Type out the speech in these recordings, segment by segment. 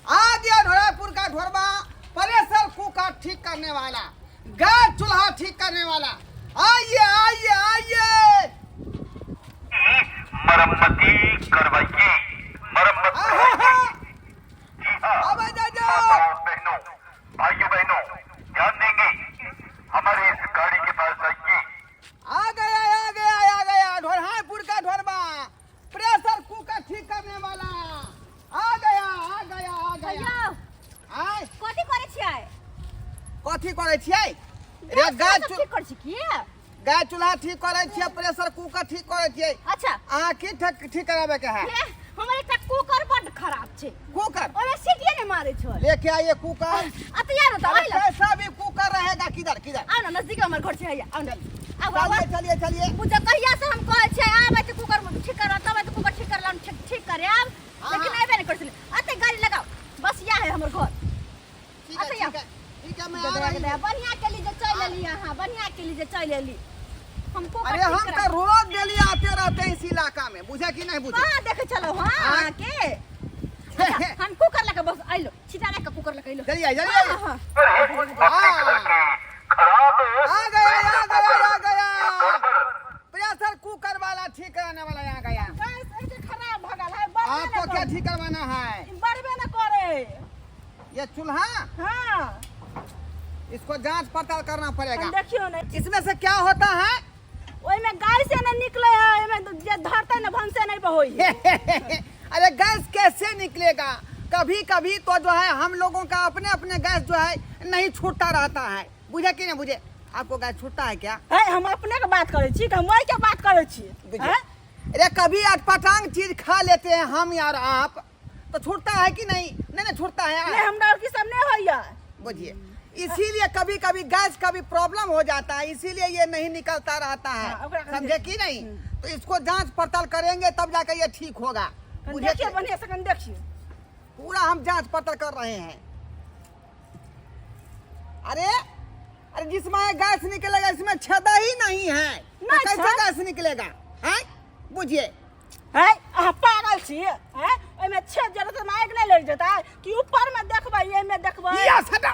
आ गया ढोरापुर का ढोरबा, pressure cooker ठीक करने वाला, गैस चूल्हा ठीक करने वाला। आइए आइए आइए, मरम्मती करवाइए, मरम्मत अब जाओ। बहनों, भाइयों बहनों, ध्यान देंगे, हमारे इस गाड़ी के पास आइए। आ गया ढोरापुर का ढोरबा, प्रेशर कुकर ठीक करने वाला आ गया। आय कथी करे छियै? कथी करे छियै? रे गैस ठीक कर छियै। गैस चूल्हा ठीक करे छियै, प्रेशर कुकर ठीक करे छियै। अच्छा, अहाँ की ठीक कराबे के है? ये हमर एकटा कुकर बड खराब छै, कुकर ओमे सीटिए नहीं मारे छै। लेके आइए कुकर। अतिया न अरे त कैसा भी कुकर रहेगा। किधर आ न नजदीक हमर घर छै। आ न चलिए पूजा कहिया से हम कहै छै आबै त कुकर ठीक कर, तबै त कुकर ठीक कर लन, ठीक करे आब, लेकिन एबे नहीं करछले। अते गाड़ी लगाओ, बस या है हमर घर। ठीक है मैं आ रही हूं। बढ़िया के लिए चल लेली, हां बढ़िया के लिए चल लेली। हमको अरे हम तो रोज डेली आते रहते हैं इस इलाका में, बुझे कि नहीं बुझे? हां देखे चलो। हां के हम कुकर लगा बस आइलो, छिटा लगा कुकर लगा आइलो। चलिए हां खराब आ गया प्रेशर कुकर वाला ठीक कराने वाला यहाँ गया। गैस ऐसे खराब भगल है, आपको क्या ठीक करवाना है? बढ़बे न करे। ये चूल्हा, हां इसको जांच पड़ताल करना पड़ेगा। देखियो न, इसमें से क्या होता है? ओइ में गाड़ी से न निकले है, एमे जे धरते न भन से नहीं बहोई। अरे गैस कैसे निकलेगा? कभी कभी तो जो है हम लोगों का अपने अपने गैस जो है नहीं छूटता रहता है, बुझे कि नहीं बुझे? आपको गैस छूटता है क्या? है हम अपने के बात करे छी, हम ओइ के बात करे छी। हैं? अरे कभी अटपटांग चीज खा लेते हैं हम यार आप, तो छूटता है कि नहीं? नहीं छूटता है नहीं यार, हमरा की सब नहीं होइया। बुझिए। इसीलिए कभी कभी गैस का भी प्रॉब्लम हो जाता है, इसीलिए ये नहीं निकलता रहता हाँ, है, ओकरा समझे कि नहीं? तो इसको जांच पड़ताल करेंगे तब जाकर ये ठीक होगा, बुझे देखिए कि? बढ़िया से कन देखिए। पूरा हम जांच पड़ताल कर रहे हैं। अरे जिसमें गैस निकलेगा इसमें छेदा ही नहीं है, तो नहीं कैसे छेद? गैस निकलेगा? हैं, बुझिए। है अहाँ पागल छी? हैं ओइ में छेद जरूरत माइक नहीं लग जाता है कि ऊपर में देखबै, ये में देखबै। या सटा।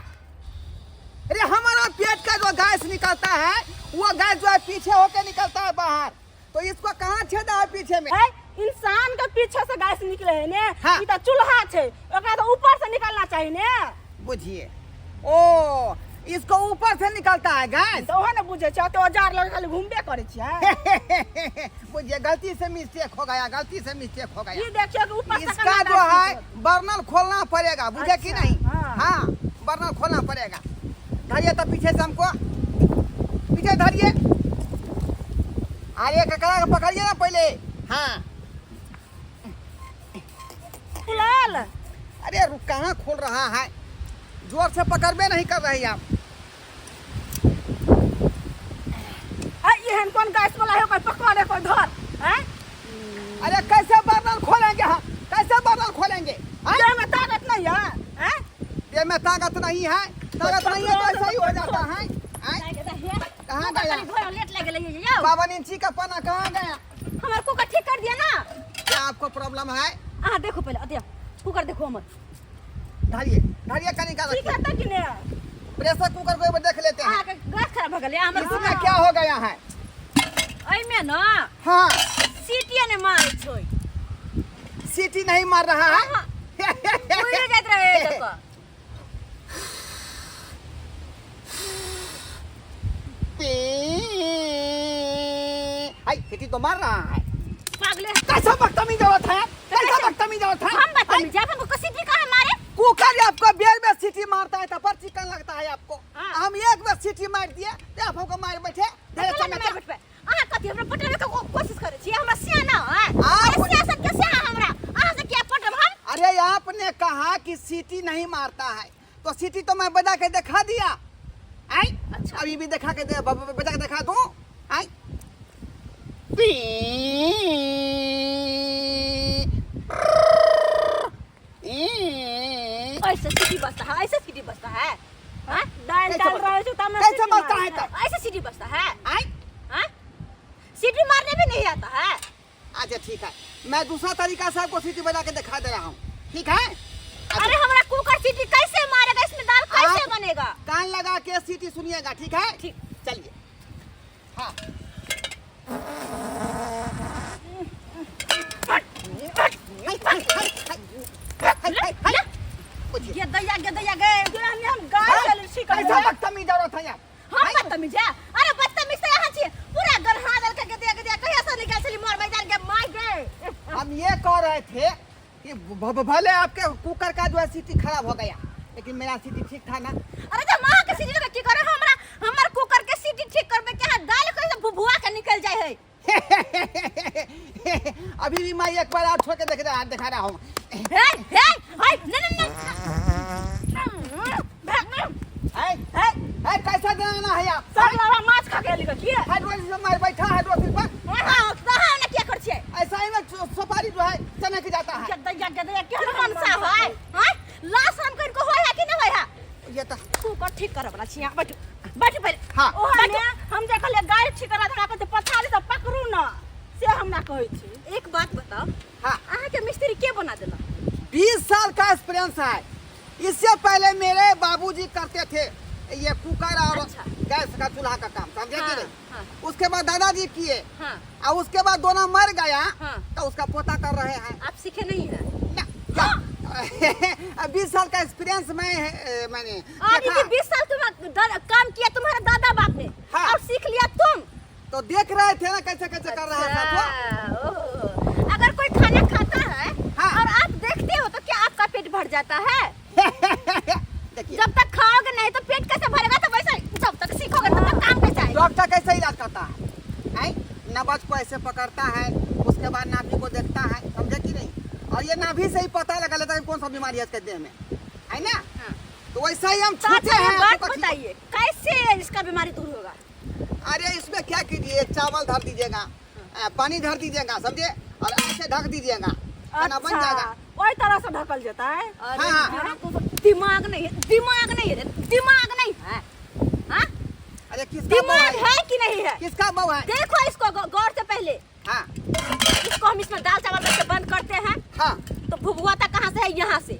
अरे हमारा पेट का जो गैस निकलता है वो गैस जो है पीछे होके निकलता है बाहर, तो इसको कहाँ छेदा है पीछे में? है इंसान के पीछे से गैस निकले है ने, हाँ। ई त चूल्हा छै, ओकरा तो ऊपर से निकलना चाहिए ने। बुझिए। ओ, इसको ऊपर से निकलता है गैस। तो ओहे ने बुझे छ, तो औजार लगे खाली घूमबे करे छी। बुझिए, गलती से मिस्टेक हो गया। ई देखियो कि ऊपर से इसका केना जो गैस है निकले। बर्नल खोलना पड़ेगा, बुझे कि अच्छा, नहीं? हाँ। हाँ, बर्नल खोलना पड़ेगा। धरिए तो पीछे से हमको, पीछे धरिए। आगे ककड़ा को पकड़िए ना पहले। हाँ, खुलल। अरे रुक, कहाँ खोल रहा है? जोर से पकड़बे नहीं कर रही आप। एहन कौन गैस वाला है, कोई पकड़े कोई धर। हैं अरे कैसे बर्नल खोलेंगे हम? कैसे बर्नल खोलेंगे? ये में ताकत नहीं है। हैं ये में ताकत नहीं है, ताकत नहीं है तो ऐसा ही हो जाता है। कहाँ गया? घर लेट लगे ले जाओ। बावन इंची का पना कहाँ गया? हमर कुकर ठीक कर दिया ना। क्या आपको प्रॉब्लम है? हां देखो पहले, अदे कुकर देखो हमर धरिए कहीं का ठीक है त कि ने। प्रेशर कुकर को एक बार देख लेते हैं। हां गैस खराब हो गेले हमर। इसमें क्या हो गया है? एइ में ना हाँ, सीटिए ने मारे छोई। सीटी नहीं मार रहा है। उड़े जात रहे देखो। सीटी तो मार रहा है। पागले कैसा बदतमीज औरत है? कैसा बदतमीज औरत है? हम बताइए जब हमको सीटी कहां मारे? कुकर आपको बेर में सीटी मारता है तो पर चिकन लगता है आपको। हाँ। हम एक बार सीटी मार दिए तो आप हमको मार बैठे। अहाँ कथि हमरा पटवे के कोशिश करे छी? हमरा सियाना है। आप- सियासत के सियाना हमरा। अहाँ से क्या पटब हम? अरे आपने कहा कि सीटी नहीं मारता है, तो सीटी तो मैं बजा के दिखा दिया। आई, अच्छा। अभी भी दिखा के बजा के दिखा दूं। आई, ऐसे सीटी बजता है, ऐसे सीटी बजता है। हां डाल कैसे डाल बजता- रहे हो तब मैं कैसे सीटी बजता मारता है तब? ऐसे सीटी बजता है। आई। हां सीटी मारने भी नहीं आता है। अच्छा ठीक है, मैं दूसरा तरीका से आपको सीटी बजा के दिखा दे रहा हूँ, ठीक है? अरे हमरा सीटी कैसे मारेगा, इसमें दाल कैसे बनेगा? कान लगा के सीटी सुनिएगा, ठीक है? ठीक। चलिए। हाँ। ये दैया गए हम गाय चल शिकर कैसा बदतमीज औरत है यार? हम बदतमीज है? अरे बदतमीज से यहाँ छिए पूरा गरहा दल के गदिया कहिया से निकल चली मोर मैदान के मार गए। हम ये कह रहे थे कि भले आपके कुकर का जो है सीटी खराब हो गया, लेकिन मेरा सीटी ठीक था ना। अरे जब मां के सीटी लगा की करे हमर कुकर के सीटी ठीक करबे के हाथ दाल कैसे भुभुआ के निकल जाए है। अभी भी मैं एक बार और छोड़ के दिखा रहा हूँ। कैसा देना है आप? सगला माछ खा के लिखा की है हाइड्रोसिस में मार बैठा हाइड्रोसिस पर। हां कहां ना क्या कर छे ऐसा ही में सुपारी जो है चनक जाता है। गदया केहन मनसा है हैं लाश हम को होय है कि न होय है? ये तो कुकर ठीक करे वाला छिया बैठ पहले। हाँ। ओहने हम देखले गाय ठीक करा था पे पछाड़ी से पकड़ू ना से हम ना कहै छी। एक बात बताओ, हाँ, अहाँ के मिस्त्री के बना देला? 20 साल का एक्सपीरियंस है। इससे पहले मेरे बाबूजी करते थे ये कुकर और अच्छा। गैस का चूल्हा का काम, समझे कि नहीं? हाँ। उसके बाद दादाजी किए हां और उसके बाद दोनों मर गया हाँ। तो उसका पोता कर रहे हैं आप सीखे नहीं है ना। 20 साल का एक्सपीरियंस मैंने और देखा। ये 20 साल तुम काम किया तुम्हारे दादा बाप ने हाँ। और सीख लिया तुम। तो देख रहे थे ना कैसे कैसे कर रहा था वो। ओहो। अगर कोई खाना खाता है हाँ। और आप देखते हो तो क्या आपका पेट भर जाता है? देखिए जब तक खाओगे नहीं तो पेट कैसे भरेगा? तो वैसे जब तक सीखोगे तब तक काम कैसे आएगा? डॉक्टर कैसे इलाज करता है? नब्ज को ऐसे पकड़ता है, उसके बाद नाभि को देखता है, समझे कि नहीं? और ये नाभि से ही पता लगा लेता है कौन सा बीमारी है इसके देह में, है ना? हाँ। तो वैसा ही हम तो छूटे अच्छा ये हैं। बात आपको ठीक- बताइए कैसे इसका बीमारी दूर होगा? अरे इसमें क्या कीजिए, चावल धर दीजिएगा, पानी धर दीजिएगा, समझे, और ऐसे ढक दीजिएगा, खाना बन जाएगा। वही तरह से ढकल जाता है। अरे हाँ। मेरा तो दिमाग नहीं है, दिमाग नहीं है, दिमाग नहीं है। हाँ? अरे किसका दिमाग बहू है कि नहीं है? किसका बहू है? देखो इसको गौर से पहले। हाँ इसको हम इसमें दाल चावल रख के बंद करते हैं हाँ, तो भुभुआता कहाँ से है? यहाँ से।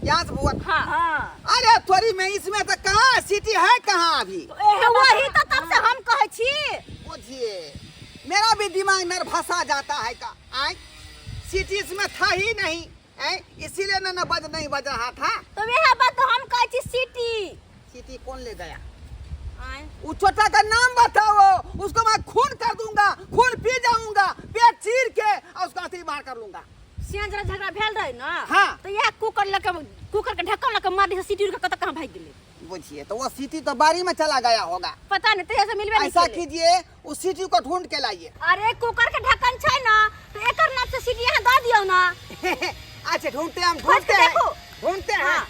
यहाँ से बुआ। हाँ। अरे थोड़ी में इसमें तो कहाँ सीटी है कहाँ अभी? तो वही तो तब से हम कहे छी। बुझिए मेरा भी दिमाग नर्भसा जाता है का। सीटी इसमें था ही नहीं, इसीलिए न बज नहीं बज रहा था। तो यह बात तो हम कहे छी सीटी। सीटी कौन ले गया? आय। उस छोटा का नाम बताओ, उसको मैं खून कर दूंगा, खून पी जाऊंगा, पेट चीर के और उसका अति मार कर लूंगा। सियान जरा झगड़ा भेल रहे ना। हाँ। तो यह कुकर के ढक्कन लगा मार दी सीटी का कहाँ भाग गेले? बुझिए तो वो सीटी तो बारी में चला गया होगा। पता नहीं तो ऐसे मिलबे नहीं ऐसा केले। कीजिए उस सीटी को ढूंढ के लाइए। अरे कुकर के ढक्कन छै ना तो एकर नाम से सीटी यहाँ दा दियो ना। अच्छा ढूंढते हम खोज के ढूंढते हैं, देखो। ढूंढते हैं। हाँ।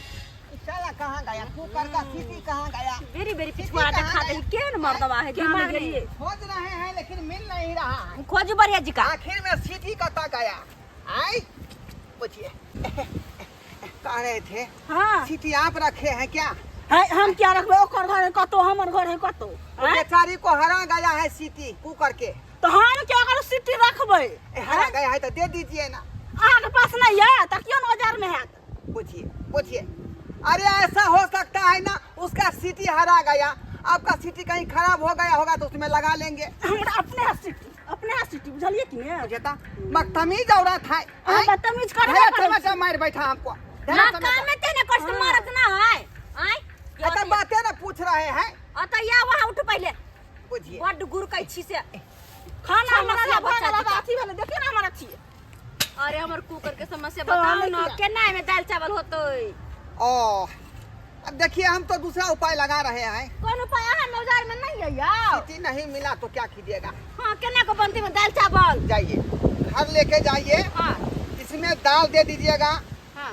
साला कहाँ गया कुकर का सीटी कहाँ गया? बेरी बेरी पिछवाड़ा सीटी दिखा कहाँ दे केन मर्दवा है दिमाग नहीं। खोज रहे हैं लेकिन मिल नहीं रहा है। खोज बढ़िया जी का। आखिर में सीटी कता गया? आई पूछिए कह रहे थे हाँ। सीटी आप रखे हैं क्या? है हम क्या रखबे? ओकर घर है कतो, हमर घर है कतो। वो बेचारी को हरा गया है सीटी कुकर के। तो हम क्या करू सीटी रखबे? हरा गया है तो दे दीजिए ना। आगे पास नहीं है त क्यों औजार में है? पूछिए पूछिए। अरे ऐसा हो सकता है ना उसका सीटी हरा गया, आपका सीटी कहीं खराब हो गया होगा तो उसमें लगा लेंगे। हमरा अपने सीटी बुझलिए कि नहीं? बुझता बदतमीज औरत है। हम बदतमीज कर ढेर तमाचा मार बैठा हमको। ना काम में तेने कष्ट मारत ना है। आय अच्छा बातें ना पूछ रहे हैं। अत या वहां उठ पहले। बुझिए बड गुरु कै छी से खाना हमारा बच्चा अथी वाला देखिए ना हमारा छी। अरे हमर कुकर के समस्या बताओ ना केना में दाल चावल होतै? ओ अब देखिए हम तो दूसरा उपाय लगा रहे हैं। कौन उपाय है? औजार में नहीं है यार। सीटी नहीं मिला तो क्या कीजिएगा? हां केना को बनती में दाल चावल? जाइए घर लेके जाइए, हां इसमें दाल दे दीजिएगा। हां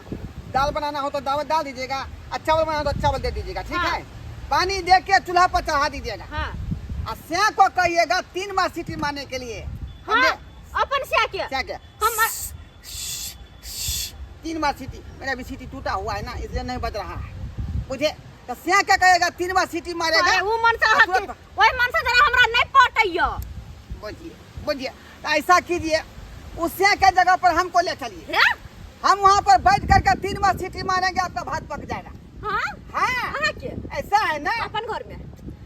दाल बनाना हो तो दाल डाल दीजिएगा, और चावल बनाना हो तो चावल दे दीजिएगा, ठीक हाँ। है? पानी दे के चूल्हा पर चढ़ा दीजिएगा। हां और स्या को कहिएगा 3 बार सीटी मारने के लिए। हां अपन से क्या? क्या क्या हम 3 बार सीटी। मेरा भी सीटी टूटा हुआ है ना इसलिए नहीं बज रहा है, बुझे? तो स्या क्या कहेगा 3 बार सीटी मारेगा। अरे वो मनसा और हकी तुरंत- ओए मनसा जरा हमरा नहीं पटैयो। बुझिए बुझिए तो ऐसा कीजिए उस स्या के जगह पर हमको ले चलिए। हैं? हम वहाँ पर बैठ करके 3 बार सीटी मारेंगे, आपका भात पक जाएगा। हाँ हाँ कहाँ के ऐसा है ना। अपन घर में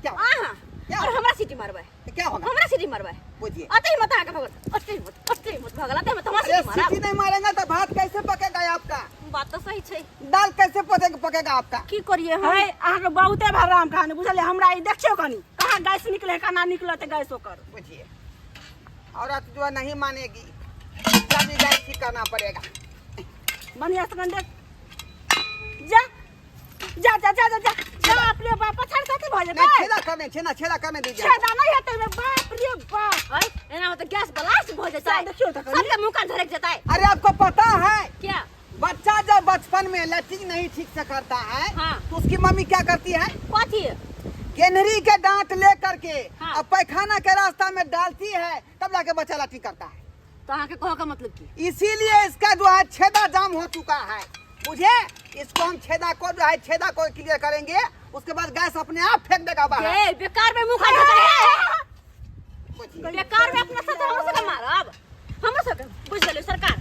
क्या हाँ क्या और हमरा सीटी मारबे, क्या होगा हमरा सीटी मारबे। बुझिए। अते ही मत आके भगत, अते ही मत भगल, अते मत हमरा अरे सीटी मारा। सीटी नहीं मारेंगे तो भात कैसे पकेगा आपका? बात तो सही छै। दाल कैसे पकेगा आपका? की करिए हम? है अहाँ के बहुते भराम खाने बुझलिए, हमरा ई देखियो कनी कहाँ गैस निकले कहाँ निकलते गैस ओकर। बुझिए औरत जो है नहीं मानेगी, तभी गैस ठीक करना पड़ेगा। बढ़िया से देख जा जा जा जा जा जा अपने बाप पछाड़ साथी भ नहीं जेतै। छेदा करने दीजिए। छेदा नहीं हेतै रे बाप रे बाप। है एना तो गैस ब्लास्ट हो जाता है, देखियो त सबके मुंह कान झरक जाता है। अरे आपको पता है क्या? बच्चा जब बचपन में लैट्रिन नहीं ठीक से करता है हाँ। तो उसकी मम्मी क्या करती है? कथी? केनरी के दांत ले करके हाँ। अब पैखाना के रास्ता में डालती है, तब जाके बच्चा लैट्रिन करता है। तो आके कहो का मतलब की? इसीलिए इसका जो है छेदा जाम हो चुका है, बुझे। इसको हम छेदा को जो है छेदा को क्लियर करेंगे, उसके बाद गैस अपने आप फेंक देगा बाहर। ए बेकार में मुंह कान झरक, बुझिए। बेकार में अपना साथ हमरो से मारब, हमरो से बुझ गेलियो सरकार।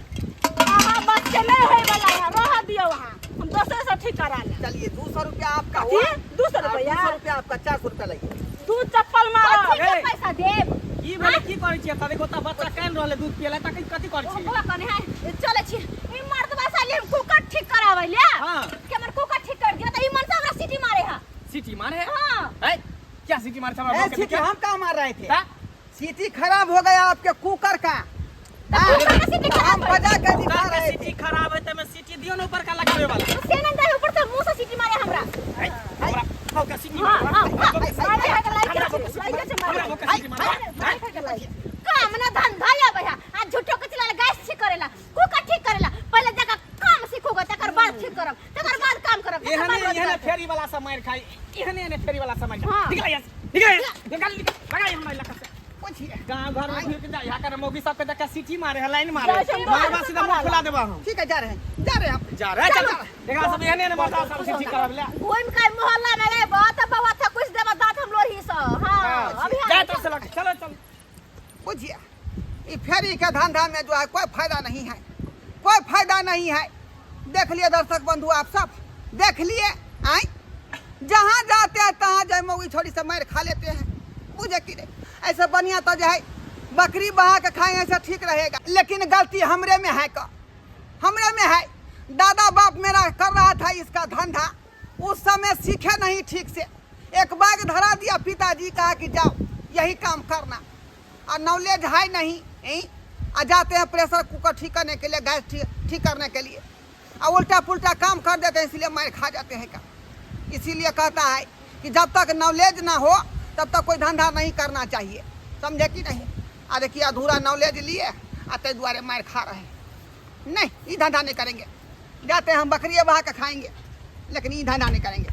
आहा बस के नहीं होय वाला है, रह दियो वहां, हम दोसर से ठीक करा ले। चलिए 200 रुपया आपका कथी? हुआ। 200 रुपया? 200 रुपया आपका, 400 रुपया लगे। तू चप्पल मार। कथी के पैसा देब? की भेलै की करै छियै? तबे गोता बच्चा कान रहले दूध पियला त कथी करै छियै? ओकरा कने है चले छी ई मर्दवा साली हम कुकर ठीक करावे ले। हाँ। के हमर कुकर ठीक कर दिया त ई मन से हमरा सीटी मारे हा। सीटी मारे? हां है क्या सीटी मारे हमरा ए, बाप के सीटी क्या? हम कहाँ मार रहे थे? ता? सीटी खराब हो गया आपके कुकर का। हाँ, कुकर का सीटी खराब हम है। बजा के दिखा कुकर के रहे थे। सीटी खराब है त में सीटी दियो न ऊपर का लगावे वाला। सेना दे ऊपर से मुंह से सीटी मारे हमरा। है हमरा हो का सीटी हां हां मारे? सारे है के लाइक हमरा के लाइक के मारे। हमरा हो का सीटी मारे? काम ना धंधा ले भैया आ झूठो के चला गैस ठीक करेला, कुकर ठीक करेला। पहले जगह काम सीखोगा तकर बाद ठीक करब, तकर बाद काम करब, तकर बाद एहने रोजगार। फेरी वाला से मार खाई, एहने फेरी वाला से मार हाँ। खाई। निकल यहाँ से, निकल लगाई हमरा इलाका से। बुझिए। गांव घर में घुर के जा, यहाँ कर मौगी सब के देख के सीटी मारे है, लाइन मारे जैसे मारवा सीधा मुंह खुला देबा हम। ठीक है, जा रहे हैं, जा रहे हैं हम। जा रहा चल देखा सब एहने ने मरदा सब सीटी करावे ले। घूम के मोहल्ला में रे बात बाबा था कुछ देवा दांत हम लोही से। हां अभी जा तो चलो चलो चल। बुझिए ये फेरी के धंधा में जो है कोई फायदा नहीं है, कोई फायदा नहीं है। देख लिए दर्शक बंधु, आप सब देख लिए। आए जहाँ जाते हैं तहाँ जो है मौगी छोड़ी से मार खा लेते हैं, बुझे कि नहीं। ऐसे बढ़िया तो जो है बकरी बहा के खाए, ऐसा ठीक रहेगा। लेकिन गलती हमरे में है, का हमरे में है। दादा बाप मेरा कर रहा था इसका धंधा, उस समय सीखे नहीं ठीक से। एक बैग धरा दिया, पिताजी कहा कि जाओ यही काम करना, और नॉलेज है नहीं। आ जाते हैं प्रेशर कुकर ठीक करने के लिए, गैस ठीक करने के लिए, और उल्टा पुल्टा काम कर देते हैं, इसलिए मार खा जाते हैं का। इसीलिए कहता है कि जब तक नॉलेज ना हो तब तक कोई धंधा नहीं करना चाहिए, समझे कि नहीं। आ देखिए अधूरा नॉलेज लिए आते द्वारे मार खा रहे हैं। नहीं, ये धंधा नहीं करेंगे। जाते हैं हम बकरियाँ बहा के खाएंगे, लेकिन ये धंधा नहीं करेंगे।